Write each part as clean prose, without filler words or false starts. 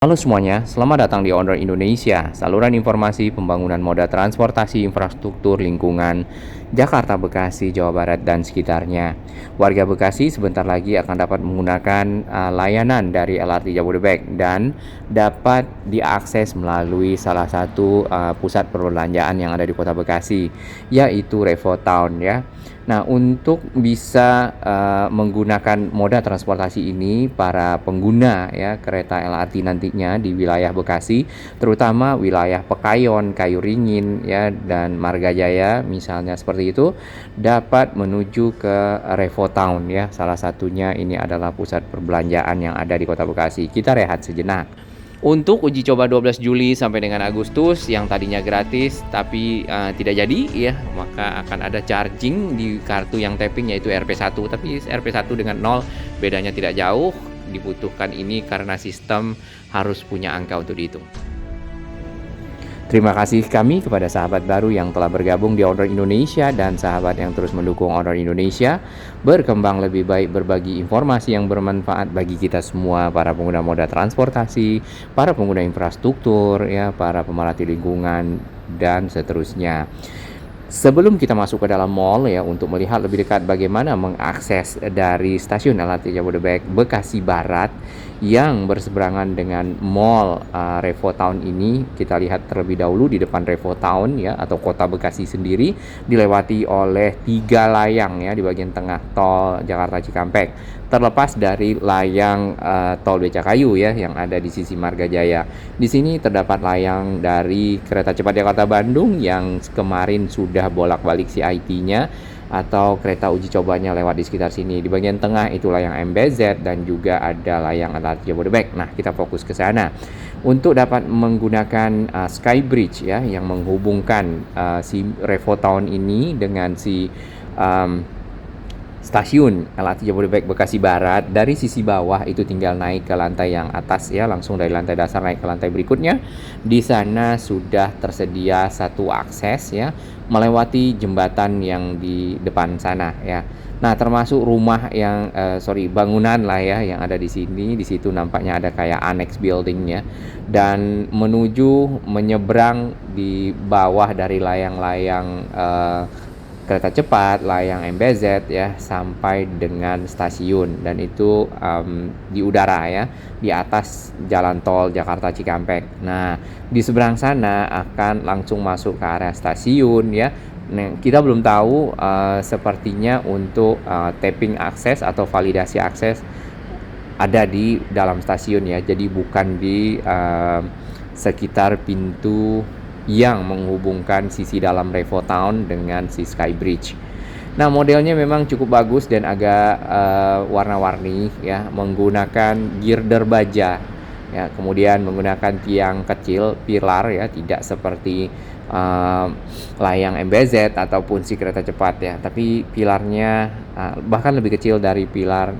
Halo semuanya, selamat datang di Owner Indonesia, saluran informasi pembangunan moda transportasi infrastruktur lingkungan Jakarta, Bekasi, Jawa Barat, dan sekitarnya. Warga Bekasi sebentar lagi akan dapat menggunakan layanan dari LRT Jabodebek dan dapat diakses melalui salah satu pusat perbelanjaan yang ada di Kota Bekasi, yaitu Revo Town ya. Nah, untuk bisa menggunakan moda transportasi ini, para pengguna ya kereta LRT nantinya di wilayah Bekasi, terutama wilayah Pekayon, Kayu Ringin ya dan Margajaya misalnya seperti itu, dapat menuju ke Revo Town ya. Salah satunya ini adalah pusat perbelanjaan yang ada di Kota Bekasi. Kita rehat sejenak. Untuk uji coba 12 Juli sampai dengan Agustus yang tadinya gratis tapi tidak jadi ya, maka akan ada charging di kartu yang tapping yaitu RP1. Tapi RP1 dengan 0 bedanya tidak jauh. Dibutuhkan ini karena sistem harus punya angka untuk dihitung. Terima kasih kami kepada sahabat baru yang telah bergabung di Owner Indonesia dan sahabat yang terus mendukung Owner Indonesia berkembang lebih baik, berbagi informasi yang bermanfaat bagi kita semua, para pengguna moda transportasi, para pengguna infrastruktur, ya, para pemerhati lingkungan, dan seterusnya. Sebelum kita masuk ke dalam mall ya, untuk melihat lebih dekat bagaimana mengakses dari stasiun LRT Jabodebek Bekasi Barat yang berseberangan dengan mall Revo Town ini, kita lihat terlebih dahulu di depan Revo Town ya, atau Kota Bekasi sendiri dilewati oleh 3 layang ya di bagian tengah tol Jakarta Cikampek. Terlepas dari layang tol Becakayu ya yang ada di sisi Margajaya. Di sini terdapat layang dari kereta cepat Jakarta Bandung yang kemarin sudah bolak-balik CIT-nya atau kereta uji cobanya lewat di sekitar sini. Di bagian tengah itu layang MBZ dan juga ada layang LRT Jabodebek. Nah, kita fokus ke sana. Untuk dapat menggunakan Skybridge ya yang menghubungkan si Revo Town ini dengan si stasiun LRT Jabodebek Bekasi Barat, dari sisi bawah itu tinggal naik ke lantai yang atas ya, langsung dari lantai dasar naik ke lantai berikutnya. Di sana sudah tersedia satu akses ya, melewati jembatan yang di depan sana ya. Nah, termasuk rumah yang bangunan lah ya yang ada di sini. Di situ nampaknya ada kayak annex buildingnya, dan menyeberang di bawah dari layang-layang kereta cepat, layang MBZ ya, sampai dengan stasiun, dan itu di udara ya, di atas jalan tol Jakarta Cikampek. Nah, di seberang sana akan langsung masuk ke area stasiun ya. Nah, kita belum tahu sepertinya untuk tapping akses atau validasi akses ada di dalam stasiun ya, jadi bukan di sekitar pintu yang menghubungkan sisi dalam Revo Town dengan si Skybridge. Nah, modelnya memang cukup bagus dan agak warna-warni ya, menggunakan girder baja ya, kemudian menggunakan tiang kecil, pilar ya, tidak seperti layang MBZ ataupun si kereta cepat ya, tapi pilarnya bahkan lebih kecil dari pilar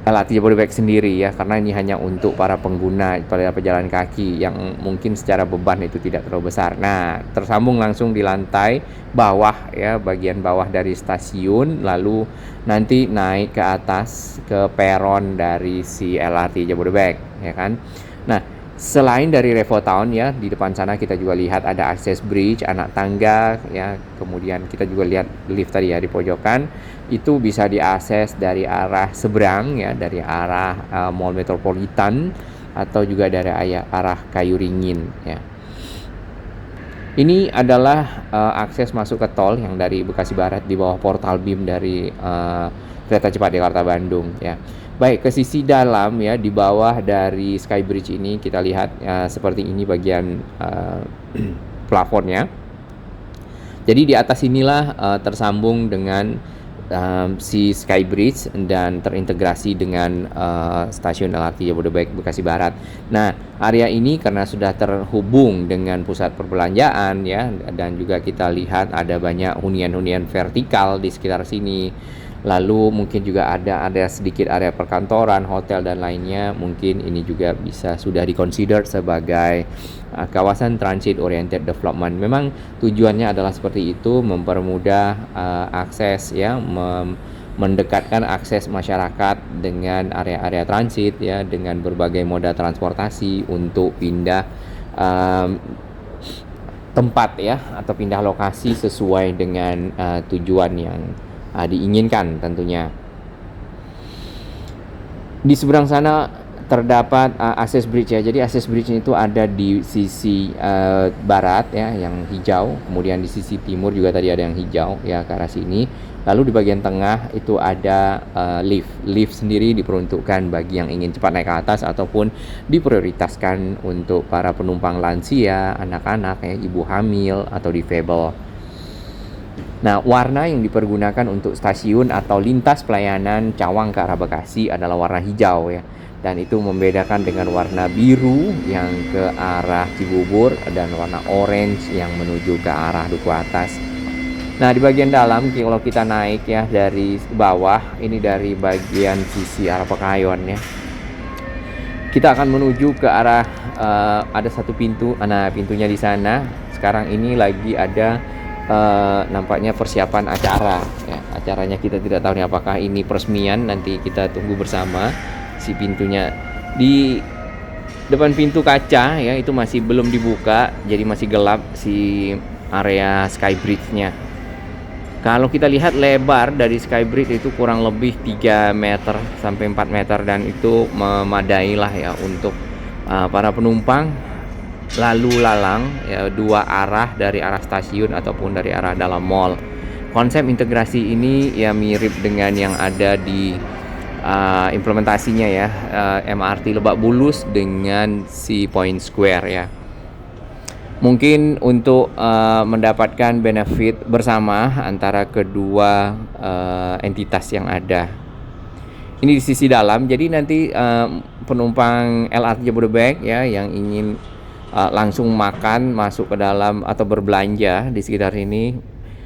LRT Jabodebek sendiri ya, karena ini hanya untuk para pengguna, para pejalan kaki yang mungkin secara beban itu tidak terlalu besar. Nah, tersambung langsung di lantai bawah ya, bagian bawah dari stasiun, lalu nanti naik ke atas ke peron dari si LRT Jabodebek ya kan. Nah, selain dari Revo Town ya, di depan sana kita juga lihat ada akses bridge, anak tangga ya, kemudian kita juga lihat lift tadi ya di pojokan, itu bisa diakses dari arah seberang ya, dari arah Mall Metropolitan atau juga dari arah Kayu Ringin ya. Ini adalah akses masuk ke tol yang dari Bekasi Barat di bawah portal BIM dari kereta cepat Jakarta Bandung ya. Baik, ke sisi dalam ya, di bawah dari Skybridge ini kita lihat seperti ini bagian plafonnya. Jadi di atas inilah tersambung dengan si Skybridge dan terintegrasi dengan stasiun LRT Jabodebek Bekasi Barat. Nah, area ini karena sudah terhubung dengan pusat perbelanjaan ya, dan juga kita lihat ada banyak hunian-hunian vertikal di sekitar sini. Lalu mungkin juga ada sedikit area perkantoran, hotel dan lainnya. Mungkin ini juga bisa sudah dikonsider sebagai kawasan transit oriented development. Memang tujuannya adalah seperti itu, mempermudah akses ya, mendekatkan akses masyarakat dengan area-area transit ya, dengan berbagai moda transportasi untuk pindah um, tempat ya, atau pindah lokasi sesuai dengan tujuan yang diinginkan tentunya. Di seberang sana terdapat access bridge ya. Jadi access bridge itu ada di sisi barat ya, yang hijau. Kemudian di sisi timur juga tadi ada yang hijau ya, ke arah sini. Lalu di bagian tengah itu ada lift. Lift sendiri diperuntukkan bagi yang ingin cepat naik ke atas ataupun diprioritaskan untuk para penumpang lansia, anak-anak ya, ibu hamil atau difabel. Nah, warna yang dipergunakan untuk stasiun atau lintas pelayanan Cawang ke arah Bekasi adalah warna hijau ya. Dan itu membedakan dengan warna biru yang ke arah Cibubur dan warna orange yang menuju ke arah Duku Atas. Nah, di bagian dalam kalau kita naik ya dari bawah, ini dari bagian sisi arah Pekayon ya. Kita akan menuju ke arah ada satu pintu. Nah, pintunya di sana. Sekarang ini lagi ada nampaknya persiapan acara ya. Acaranya kita tidak tahu nih apakah ini peresmian, nanti kita tunggu bersama. Si pintunya di depan pintu kaca ya, itu masih belum dibuka, jadi masih gelap si area Skybridge-nya. Kalau kita lihat lebar dari Skybridge itu kurang lebih 3 meter sampai 4 meter, dan itu memadai lah ya untuk para penumpang lalu lalang ya, dua arah dari arah stasiun ataupun dari arah dalam mall. Konsep integrasi ini ya mirip dengan yang ada di implementasinya ya, MRT Lebak Bulus dengan si Point Square ya. Mungkin untuk mendapatkan benefit bersama antara kedua entitas yang ada. Ini di sisi dalam, jadi nanti penumpang LRT Jabodebek ya yang ingin langsung makan, masuk ke dalam atau berbelanja di sekitar ini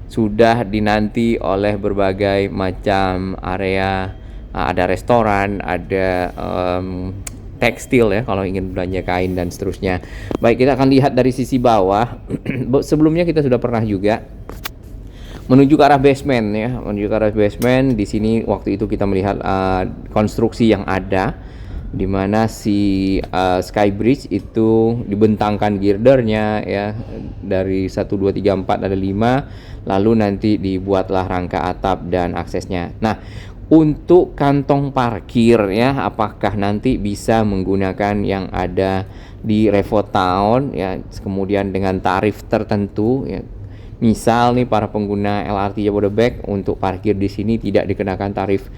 sudah dinanti oleh berbagai macam area. Ada restoran, ada tekstil ya kalau ingin belanja kain dan seterusnya. Baik, kita akan lihat dari sisi bawah. Sebelumnya kita sudah pernah juga menuju ke arah basement ya, menuju ke arah basement. Di sini waktu itu kita melihat konstruksi yang ada, di mana si Skybridge itu dibentangkan girdernya ya, dari 1 2 3 4 ada 5, lalu nanti dibuatlah rangka atap dan aksesnya. Nah, untuk kantong parkir ya, apakah nanti bisa menggunakan yang ada di Revotown ya, kemudian dengan tarif tertentu ya. Misal nih para pengguna LRT Jabodebek untuk parkir di sini tidak dikenakan tarif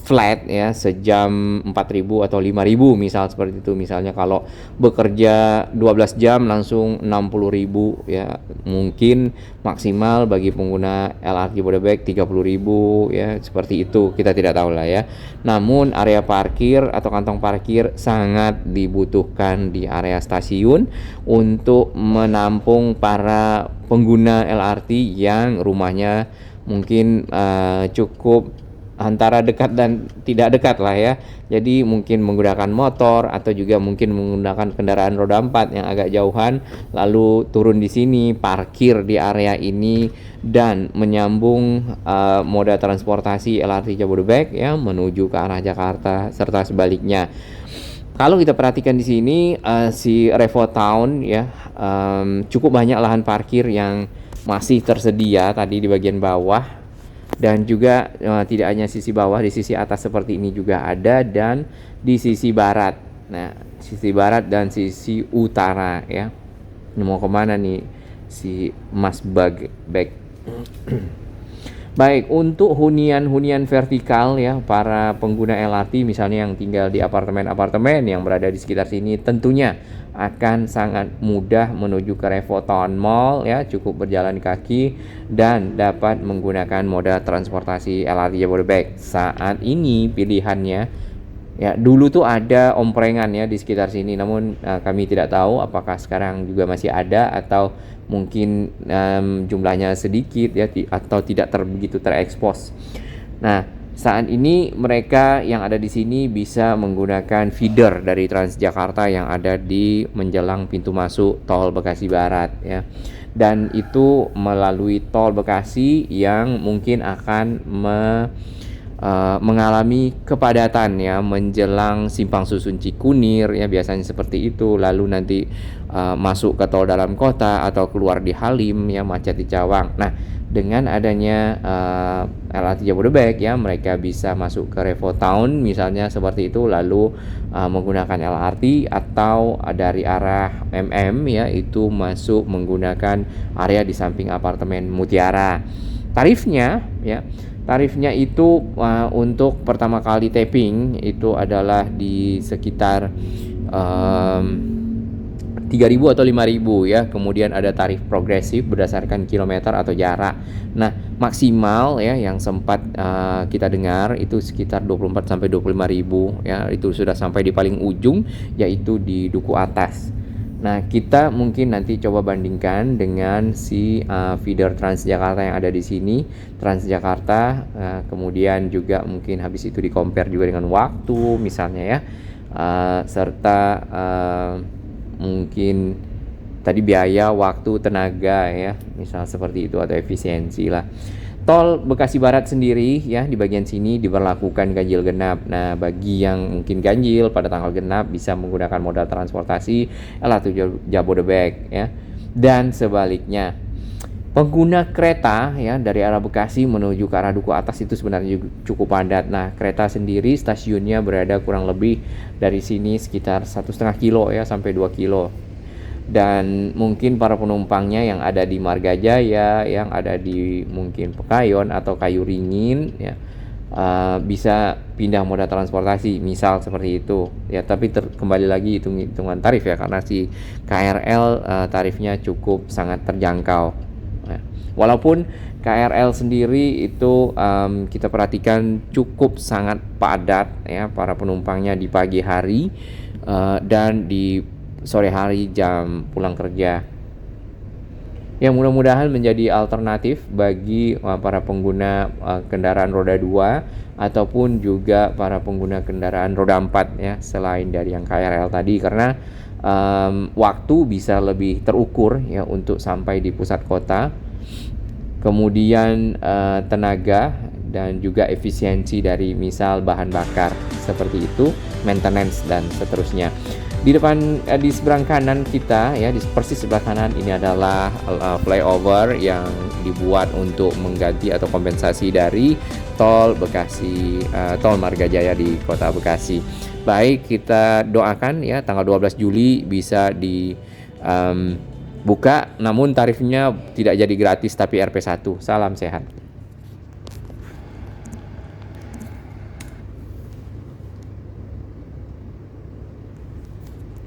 flat ya, sejam 4.000 atau 5.000 misal seperti itu. Misalnya kalau bekerja 12 jam langsung 60.000 ya, mungkin maksimal bagi pengguna LRT Bodebek 30.000 ya, seperti itu, kita tidak tahu lah ya. Namun area parkir atau kantong parkir sangat dibutuhkan di area stasiun untuk menampung para pengguna LRT yang rumahnya mungkin cukup antara dekat dan tidak dekat lah ya. Jadi mungkin menggunakan motor atau juga mungkin menggunakan kendaraan roda 4 yang agak jauhan, lalu turun di sini, parkir di area ini dan menyambung moda transportasi LRT Jabodebek ya menuju ke arah Jakarta serta sebaliknya. Kalau kita perhatikan di sini si Revotown ya, cukup banyak lahan parkir yang masih tersedia tadi di bagian bawah. Dan juga tidak hanya sisi bawah, di sisi atas seperti ini juga ada, dan di sisi barat. Nah, sisi barat dan sisi utara ya. Ini mau kemana nih si Mas Bag? Baik, untuk hunian-hunian vertikal ya, para pengguna LRT misalnya yang tinggal di apartemen-apartemen yang berada di sekitar sini tentunya akan sangat mudah menuju ke Revotown Mall ya, cukup berjalan kaki dan dapat menggunakan moda transportasi LRT Jabodebek. Saat ini pilihannya ya, dulu tuh ada omprengan ya di sekitar sini, namun kami tidak tahu apakah sekarang juga masih ada atau mungkin jumlahnya sedikit ya, atau tidak begitu terekspos. Nah, Saat ini mereka yang ada di sini bisa menggunakan feeder dari Transjakarta yang ada di menjelang pintu masuk tol Bekasi Barat ya. Dan itu melalui tol Bekasi yang mungkin akan mengalami kepadatan ya menjelang Simpang Susun Cikunir ya, biasanya seperti itu. Lalu nanti masuk ke tol dalam kota atau keluar di Halim ya, macet di Cawang. Nah, dengan adanya LRT Jabodebek ya, mereka bisa masuk ke Revo Town misalnya seperti itu, lalu menggunakan LRT, atau dari arah ya itu masuk menggunakan area di samping apartemen Mutiara. Tarifnya itu untuk pertama kali tapping itu adalah di sekitar 3.000 atau 5.000 ya. Kemudian ada tarif progresif berdasarkan kilometer atau jarak. Nah, maksimal ya yang sempat kita dengar itu sekitar 24 sampai 25.000 ya. Itu sudah sampai di paling ujung, yaitu di Duku Atas. Nah, kita mungkin nanti coba bandingkan dengan si feeder Transjakarta yang ada di sini, Transjakarta, kemudian juga mungkin habis itu di compare juga dengan waktu misalnya ya, serta mungkin tadi biaya, waktu, tenaga ya, misal seperti itu, atau efisiensi lah. Tol Bekasi Barat sendiri ya, di bagian sini diberlakukan ganjil genap. Nah, bagi yang mungkin ganjil pada tanggal genap bisa menggunakan moda transportasi LRT Jabodebek ya. Dan sebaliknya, pengguna kereta ya dari arah Bekasi menuju ke arah Duku Atas itu sebenarnya cukup padat. Nah, kereta sendiri stasiunnya berada kurang lebih dari sini sekitar 1,5 kilo ya sampai 2 kilo. Dan mungkin para penumpangnya yang ada di Margajaya, yang ada di mungkin Pekayon atau Kayu Ringin ya, bisa pindah moda transportasi misal seperti itu ya. Tapi kembali lagi hitungan tarif ya, karena si KRL tarifnya cukup sangat terjangkau ya. Walaupun KRL sendiri itu kita perhatikan cukup sangat padat ya para penumpangnya di pagi hari dan di sore hari jam pulang kerja. Ya, mudah-mudahan menjadi alternatif bagi para pengguna kendaraan roda 2 ataupun juga para pengguna kendaraan roda 4 ya, selain dari yang KRL tadi, karena waktu bisa lebih terukur ya untuk sampai di pusat kota. Kemudian tenaga dan juga efisiensi dari misal bahan bakar seperti itu, maintenance dan seterusnya. Di depan di seberang kanan kita ya, di persis sebelah kanan ini adalah flyover yang dibuat untuk mengganti atau kompensasi dari tol Bekasi, tol Margajaya di Kota Bekasi. Baik, kita doakan ya tanggal 12 Juli bisa dibuka, namun tarifnya tidak jadi gratis tapi RP1. Salam sehat.